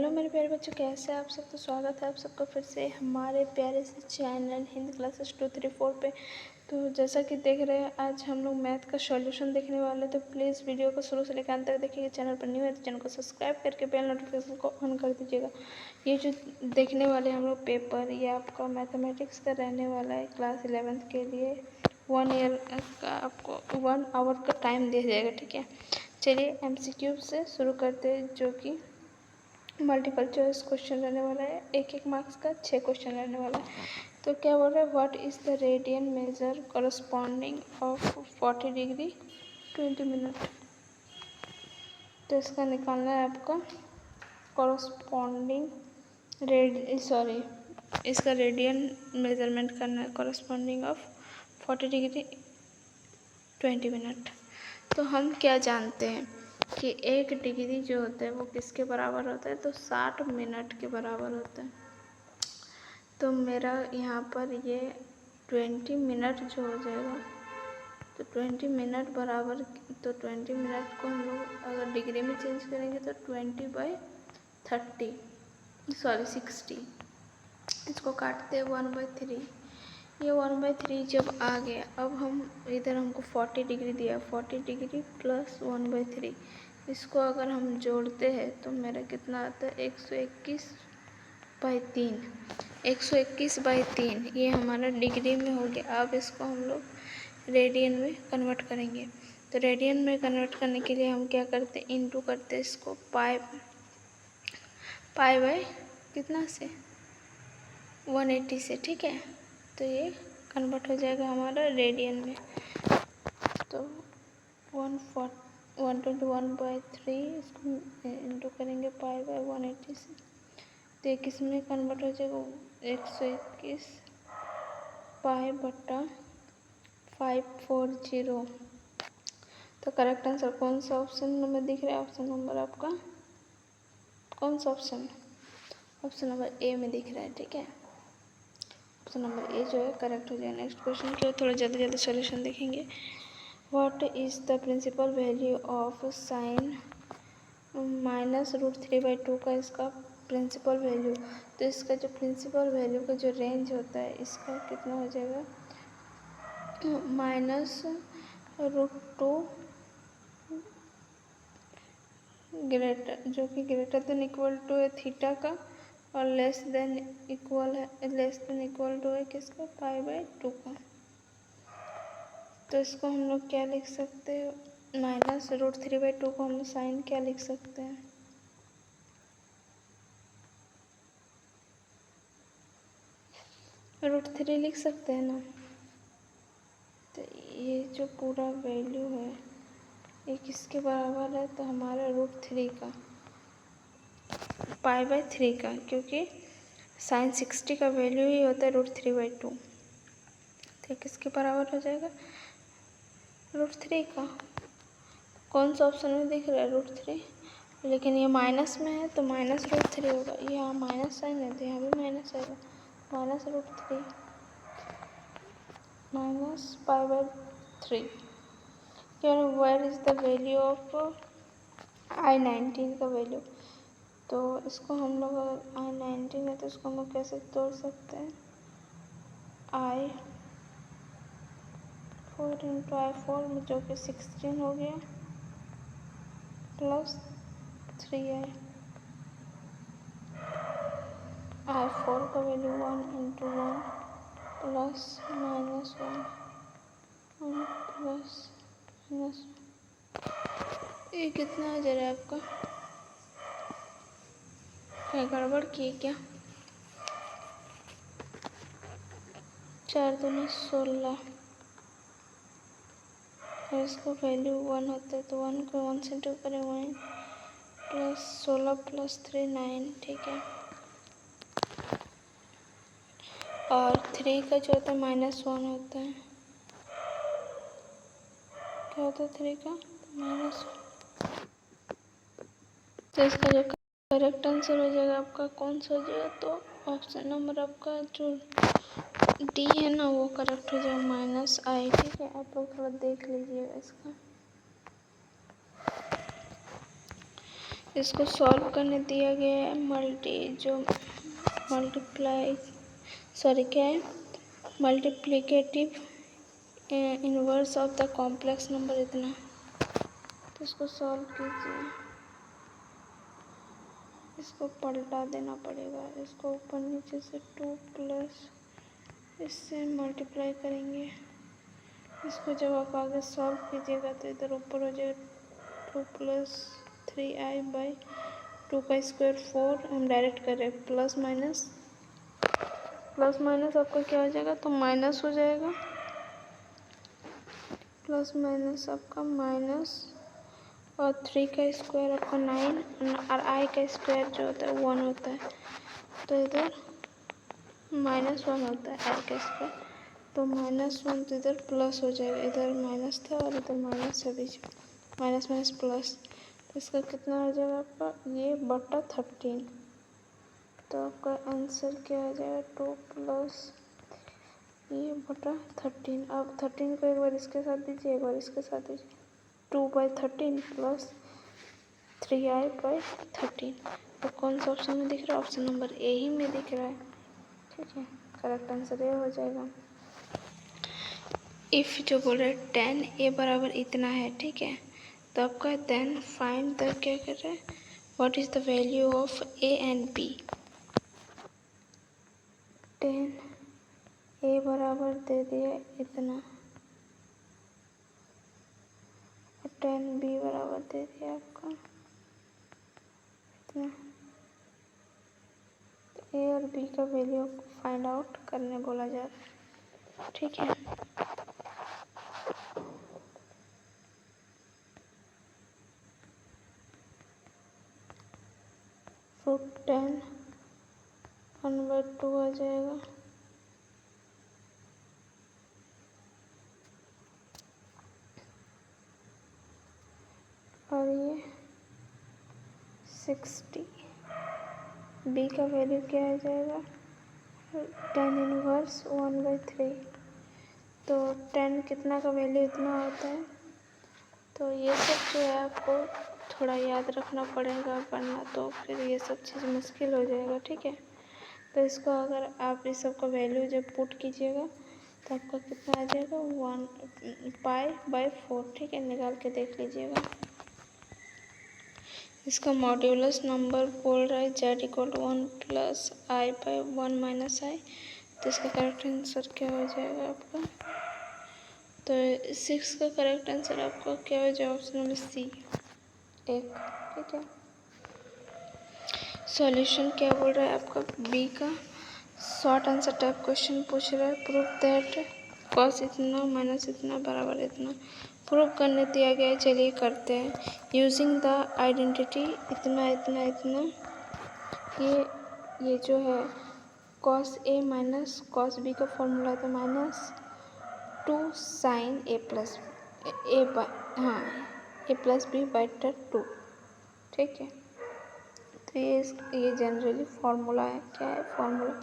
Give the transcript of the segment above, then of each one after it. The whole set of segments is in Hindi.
हेलो मेरे प्यारे बच्चों, कैसे हैं आप सब। तो स्वागत है आप सबका फिर से हमारे प्यारे से चैनल हिंदी क्लासेस 234 पे। तो जैसा कि देख रहे हैं, आज हम लोग मैथ का सॉल्यूशन देखने वाले हैं। तो प्लीज़ वीडियो को शुरू से लेकर अंत तक देखिएगा। चैनल पर न्यू है तो चैनल को सब्सक्राइब करके बेल नोटिफिकेशन को ऑन कर दीजिएगा। ये जो देखने वाले हम लोग पेपर, ये आपका मैथमेटिक्स का रहने वाला है। क्लास 11th के लिए 1 ईयर का आपको 1 आवर का टाइम दिया जाएगा, ठीक है। चलिए MCQ से शुरू करते हैं, जो कि मल्टीपल चॉइस क्वेश्चन रहने वाला है। एक मार्क्स का 6 क्वेश्चन रहने वाला है। तो क्या बोल रहा है, what is the radian major corresponding of 40 degree 20 minute. तो इसका निकालना है आपका करस्पॉन्डिंग इसका रेडियन मेजरमेंट करना है करस्पॉन्डिंग ऑफ 40 डिग्री 20 मिनट। तो हम क्या जानते हैं कि 1 डिग्री जो होता है वो किसके बराबर होता है, तो 60 मिनट के बराबर होता है। तो मेरा यहाँ पर ये 20 मिनट जो हो जाएगा, तो 20 मिनट बराबर, तो 20 मिनट को हम लोग अगर डिग्री में चेंज करेंगे तो 60। इसको काटते हैं 1/3। ये 1/3 जब आ गया, अब हम इधर हमको 40 डिग्री दिया, 40 डिग्री प्लस 1/3, इसको अगर हम जोड़ते हैं तो मेरा कितना आता है 121/3। 121/3 ये हमारा डिग्री में हो गया। अब इसको हम लोग रेडियन में कन्वर्ट करेंगे। तो रेडियन में कन्वर्ट करने के लिए हम क्या करते हैं, इंटू करते हैं इसको पाई बाय कितना से 180 से, ठीक है। तो ये कन्वर्ट हो जाएगा हमारा रेडियन में। तो 121/3 इसको इंटू करेंगे पाई बाय 180 से, तो ये किस में कन्वर्ट हो जाएगा 121 पाई बट्टा 540। तो करेक्ट आंसर कौन सा ऑप्शन नंबर दिख रहा है, ऑप्शन नंबर आपका कौन सा ऑप्शन नंबर ए में दिख रहा है, ठीक है। ऑप्शन नंबर ए जो है करेक्ट हो जाएगा। नेक्स्ट क्वेश्चन की थोड़ा जल्दी सॉल्यूशन देखेंगे। What is the principal value of sine -√3/2 का इसका प्रिंसिपल वैल्यू। तो इसका जो प्रिंसिपल वैल्यू का जो रेंज होता है, इसका कितना हो जाएगा -√2 ग्रेटर, जो कि ग्रेटर देन इक्वल टू है थीटा का, और लेस देन इक्वल टू है किसका π/2 का। तो इसको हम लोग क्या लिख सकते हैं, -√3/2 को हम साइन क्या लिख सकते हैं, √3 लिख सकते हैं ना। तो ये जो पूरा वैल्यू है ये किसके बराबर है, तो हमारा √3 का π/3 का, क्योंकि sin 60 का वैल्यू ही होता है √3/2। तो किसके बराबर हो जाएगा √3 का। कौन सा ऑप्शन में दिख रहा है √3, लेकिन ये माइनस में है तो -√3 होगा। यहाँ माइनस साइन है तो यहाँ भी माइनस आएगा, -√3 -π/3। Where is the value of I19 का वैल्यू। तो इसको हम लोग अगर I19 है तो इसको हम लोग कैसे तोड़ सकते हैं, I4 × I4 में, जो कि 16 हो गया, प्लस 3i। I4 का वैल्यू 1 × 1 प्लस -1 प्लस -1। ये कितना आ जा रहा है आपका, क्या गड़बड़ की क्या, 4 दूनी 16, और इसका वैल्यू 1 होता है तो 1 को 1 से इंटू करें 1 प्लस 16 प्लस 3 9, ठीक है। और 3 का जो होता है -1 होता है, क्या होता है 3 का -1। तो इसका जो करेक्ट आंसर हो जाएगा आपका कौन सा हो जाएगा, तो ऑप्शन नंबर आपका जो डी है ना वो करेक्ट हो जाएगा -i, ठीक है। आप लोग थोड़ा देख लीजिएगा इसका। इसको सॉल्व करने दिया गया है multiplicative inverse of the complex number इतना। तो इसको सॉल्व कीजिए, इसको पलटा देना पड़ेगा, इसको ऊपर नीचे से 2 प्लस इससे मल्टीप्लाई करेंगे। इसको जब आप आगे सॉल्व कीजिएगा तो इधर ऊपर हो जाएगा 2 प्लस 3i/2 का स्क्वायर 4। हम डायरेक्ट कर रहे हैं, प्लस माइनस आपका क्या हो जाएगा, तो माइनस हो जाएगा। प्लस माइनस आपका माइनस, और 3 का स्क्वायर आपका 9, और i का स्क्वायर जो होता है 1 होता है, तो इधर -1 होता है i का स्क्वायर, तो -1 तो इधर प्लस हो जाएगा। इधर माइनस था और इधर माइनस है, बीच माइनस प्लस, तो इसका कितना हो जाएगा आपका ये बटा 13। तो आपका आंसर क्या आ जाएगा 2 प्लस ये बटा 13। अब 13 को एक बार इसके साथ दीजिए, एक बार इसके साथ दीजिए, 2/13 प्लस 3i/13। तो कौन सा ऑप्शन में दिख रहा है, ऑप्शन नंबर ए ही में दिख रहा है। ठीक है, करेक्ट आंसर ये हो जाएगा। इफ़ जो बोल रहे हैं 10 a बराबर इतना है, ठीक है, तो आपका देन फाइंड द क्या कर रहे हैं, what is the value of a and b। 10 a बराबर दे दिया इतना, और 10 b बराबर दे दिया आपका इतना। तो a और b का वैल्यू फाइंड आउट करने बोला जा रहा है। ठीक है, रूट 10 1/2 आ जाएगा, और ये 60। b का वैल्यू क्या आ जाएगा, 10 इनवर्स 1/3। तो 10 कितना का वैल्यू इतना होता है। तो ये सब जो है आपको थोड़ा याद रखना पड़ेगा, वरना तो फिर ये सब चीज़ मुश्किल हो जाएगा। ठीक है, तो इसको अगर आप इस सब का वैल्यू जब पुट कीजिएगा तो आपका कितना आ जाएगा 1π/4। ठीक है, निकाल के देख लीजिएगा। इसका मॉड्यूलस नंबर बोल रहा है z = 1 + i/1 - i। तो इसका करेक्ट आंसर क्या हो जाएगा आपका, तो 6 का करेक्ट आंसर आपका क्या हो जाएगा, ऑप्शन नंबर सी 1। ठीक है, सॉल्यूशन क्या बोल रहा है आपका बी का शॉर्ट आंसर टाइप क्वेश्चन पूछ रहा है। प्रूफ दैट कॉस इतना माइनस इतना बराबर इतना प्रूफ करने दिया गया है। चलिए करते हैं। यूजिंग द आइडेंटिटी इतना इतना इतना, ये जो है cos A minus cos B का फॉर्मूला था -2 sin a + b/2। ठीक है, तो ये जनरली फार्मूला है। क्या है formula,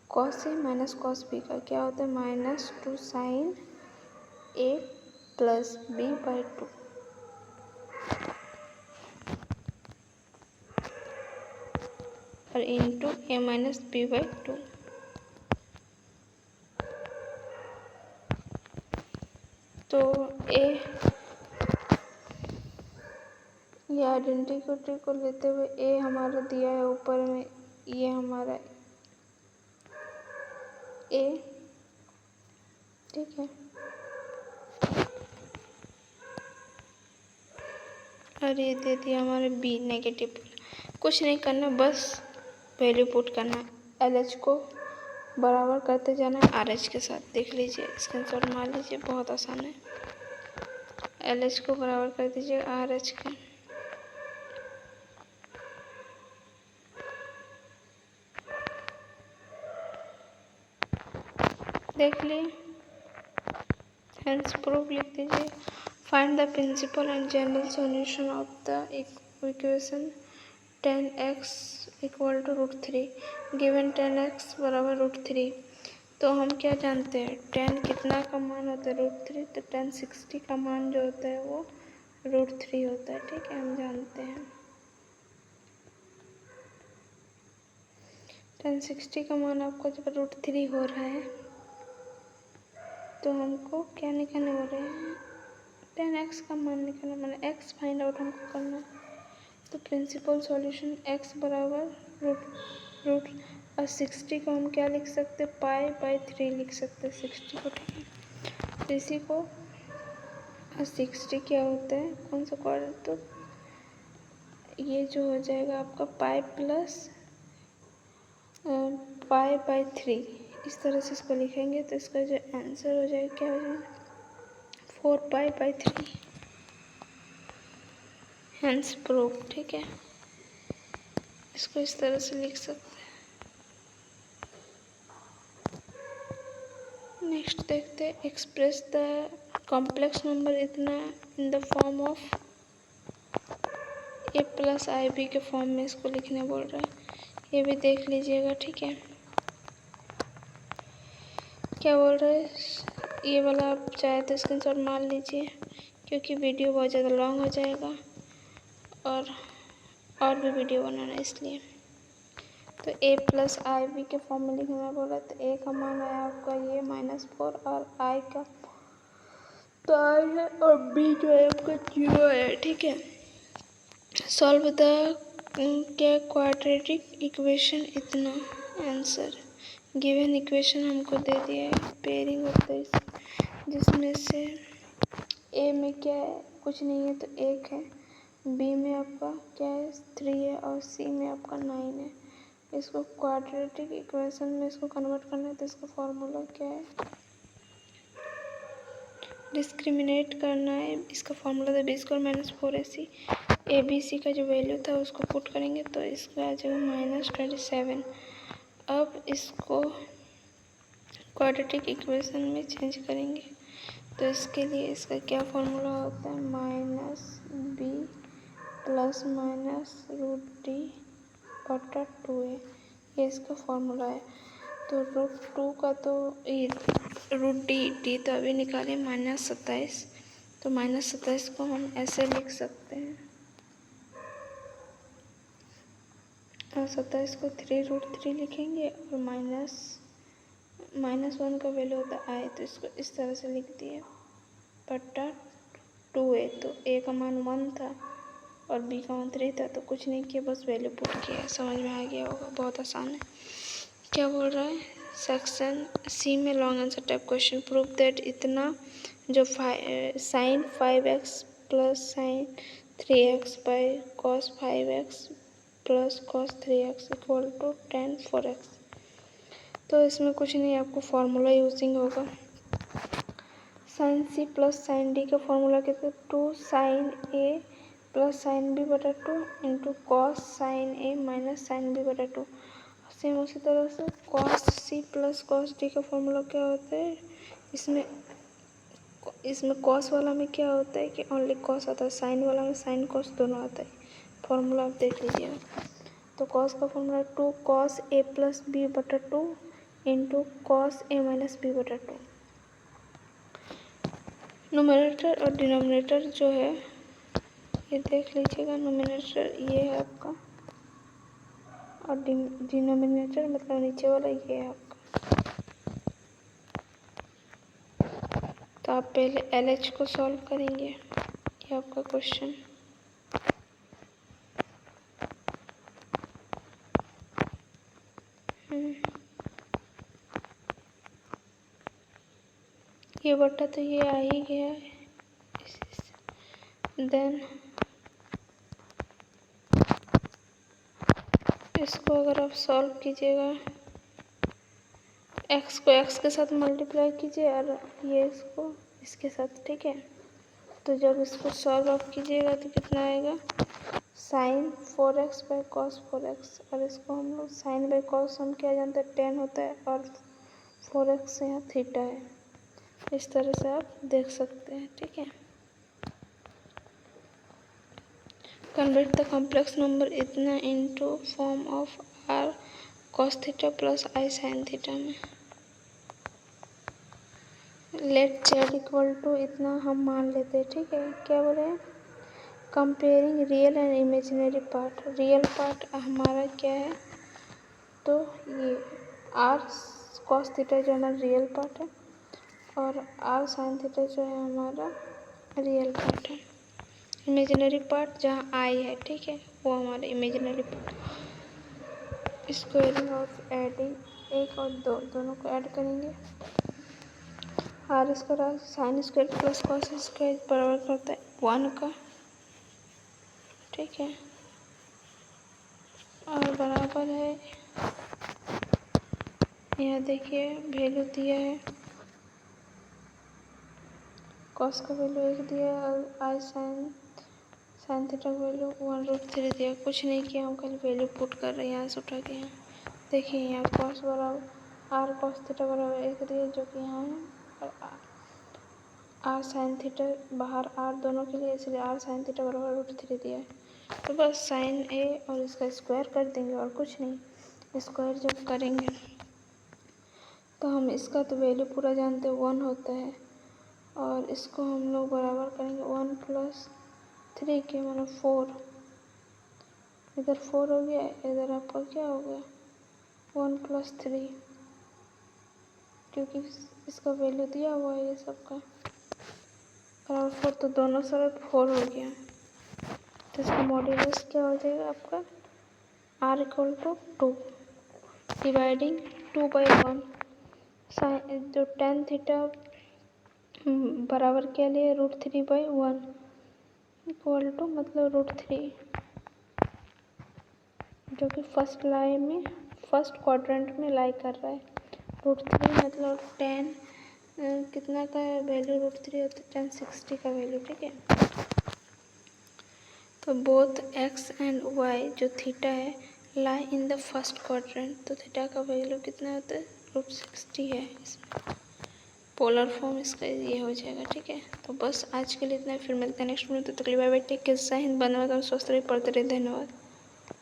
cos A minus cos B का क्या होता है -2 sin a + b/2। और इंटू a - b/2। तो ये आइडेंटिटी को लेते हुए ए हमारा दिया है ऊपर में, ये हमारा ए। ठीक है, और ये दे दिया हमारे बी नेगेटिव। कुछ नहीं करना, बस वैल्यू पुट करना। LH को बराबर करते जाना है RH के साथ। देख लीजिए, स्क्रीनशॉट मार लीजिए, बहुत आसान है। LH को बराबर कर दीजिए RH के। देख लिए, हेंस प्रूफ लिख दीजिए। Find the principal and general solution of the equation 10x = √3। Given 10x बराबर √3। तो हम क्या जानते हैं 10 कितना का मान होता है √3। तो 10 60 का मान जो होता है वो √3 होता है। ठीक है, हम जानते हैं। tan60 का मान आपका जब √3 हो रहा है तो हमको क्या निकालने हो रहे हैं, tan x का मान निकालना, मैंने x फाइंड आउट हमको करना है। तो प्रिंसिपल सॉल्यूशन x बराबर रूट और 60 को हम क्या लिख सकते हैं, π/3 लिख सकते हैं 60 को, ठीक है। तो इसी को 60 क्या होता है, कौन सा क्वाड्रेंट, तो ये जो हो जाएगा आपका π/3, इस तरह से इसको लिखेंगे तो इसका जो आंसर हो जाएगा क्या हो जाएगा 4π/3, हैंस प्रूफ, ठीक है। इसको इस तरह से लिख सकते हैं। नेक्स्ट देखते हैं, एक्सप्रेस द कॉम्प्लेक्स नंबर इतना in the form of a+ib के फॉर्म में इसको लिखने बोल रहा है, ये भी देख लीजिएगा, ठीक है। क्या बोल रहा है, ये वाला आप चाहे तो स्क्रीनशॉट मार लीजिए क्योंकि वीडियो बहुत ज़्यादा लॉन्ग हो जाएगा और भी वीडियो बनाना है इसलिए। तो a+ib के फॉर्म में लिखना बोला तो a का मान आया आपका ये -4 और i का तो i है और b जो है आपका 0 है, ठीक है। सॉल्व द क्या क्वाड्रेटिक इक्वेशन इतना आंसर गिवन इक्वेशन हमको दे दिया है, पेयरिंग ऑफ दिस, जिसमें से ए में क्या है, कुछ नहीं है तो 1 है, बी में आपका क्या है 3 है और सी में आपका 9 है। इसको क्वाड्रेटिक इक्वेशन में इसको कन्वर्ट करना है तो इसका फॉर्मूला क्या है, डिस्क्रिमिनेट करना है, इसका फॉर्मूला था b² - 4ac। A B C का जो वैल्यू था उसको पुट करेंगे तो इसका आ जाएगा -27। अब इसको क्वाड्रेटिक इक्वेशन में चेंज करेंगे तो इसके लिए इसका क्या फॉर्मूला होता है, -b ± √d/2a, ये इसका फॉर्मूला है। तो √2 का तो √d तो अभी निकाले -27, तो -27 को हम ऐसे लिख सकते हैं और 27 को 3√3 लिखेंगे और -1 का वैल्यू होता है i, तो इसको इस तरह से लिख दिए बटा 2a। तो a का मान 1 था और b का मान 3 था, तो कुछ नहीं किया, बस वैल्यू पुट किया, समझ में आ गया होगा, बहुत आसान है। क्या बोल रहा है, सेक्शन सी में long answer type question, prove that इतना जो sin 5x + sin 3x by cos 5x + cos 3x = tan 4x। तो इसमें कुछ नहीं, आपको फार्मूला यूजिंग होगा, sin c + sin d का फार्मूला कितना, 2 sin a + sin b/2 into cos sin a - sin b/2। Same उसी तरह से cos c + cos d का फॉर्मूला क्या होता है, इसमें cos वाला में क्या होता है कि ओनली cos आता है, sin वाला में sin cos दोनों आता है, फॉर्मूला आप देख लीजिएगा। तो cos का formula 2 cos a + b/2 into cos a - b/2। Nominator और डिनोमिनेटर जो है ये देख लीजिएगा, नोमिनेटर ये है आपका और डिनोमिनेटर मतलब नीचे वाला ये है आपका। तो आप पहले LH को सॉल्व करेंगे, ये आपका क्वेश्चन। ये बटा तो ये आ ही गया है, देन इसको अगर आप सॉल्व कीजिएगा, x को x के साथ मल्टीप्लाई कीजिए और ये इसको इसके साथ, ठीक है। तो जब इसको सॉल्व आप कीजिएगा तो कितना आएगा, sin 4x by cos 4x, और इसको हम लोग sin बाई cos हम क्या जानते हैं, tan होता है और 4x यहाँ थीटा है, इस तरह से आप देख सकते हैं, ठीक है। कन्वर्ट द कॉम्प्लेक्स नंबर इतना into form of r cos theta + i sin theta में लेट z = इतना हम मान लेते हैं, ठीक है। क्या बोल रहे हैं, comparing real and imaginary part, real part हमारा क्या है तो ये आर कॉस थीटा जो हमारा रियल पार्ट है और आर साइन थीटा जो है हमारा रियल पार्ट है। इमेजिनरी पार्ट जहाँ आई है, ठीक है, वो हमारा imaginary part. Squaring of adding, एक और दो दोनों को ऐड करेंगे। R square sine square plus cos square बराबर करता है 1 का, ठीक है, और बराबर है, यहाँ देखिए वैल्यू दिया है, कॉस का वैल्यू 1 दिया है और आई साइन थीटा का वैल्यू 1√3 दिया। कुछ नहीं किया, हम खाली वैल्यू पुट कर रहे हैं यहाँ से उठा के। यहाँ देखिए, यहाँ कॉस बराबर आर कॉस थीटा बराबर 1 दिया जो कि यहाँ है, और आर साइन थीटा बाहर आर दोनों के लिए, इसलिए आर साइन थीटा बराबर √3 दिया है। तो बस साइन ए और इसका स्क्वायर कर देंगे और कुछ नहीं। स्क्वायर जब करेंगे तो हम इसका तो वैल्यू पूरा जानते हैं 1 होता है, और इसको हम लोग बराबर करेंगे 1 + 3 के, मतलब 4। इधर 4 हो गया, इधर आपका क्या हो गया 1 + 3, क्योंकि इसका वैल्यू दिया हुआ है ये सबका बराबर 4, तो दोनों साइड 4 हो गया। तो इसका मॉड्यूलस क्या हो जाएगा आपका r = 2 डिवाइडिंग 2/1। साइन जो tan थीटा बराबर क्या लिए √3/1 इक्वल टू मतलब √3, जो कि फर्स्ट क्वाड्रेंट में लाई कर रहा है। √3 मतलब tan कितना का वैल्यू √3 होता है, tan 60 का वैल्यू, ठीक है। तो बोथ x एंड y जो थीटा है लाई इन द फर्स्ट क्वाड्रेंट, तो थीटा का वैल्यू कितना होता है √60 है। इसमें पोलर फॉर्म इसका ये हो जाएगा, ठीक है। तो बस आज के लिए इतना, फिर मिलते हैं नेक्स्ट वीडियो। तो तकलीफ बैठे, किस्सा हिंद बनवा कर स्वस्थ रहे, पढ़ते रहे, धन्यवाद।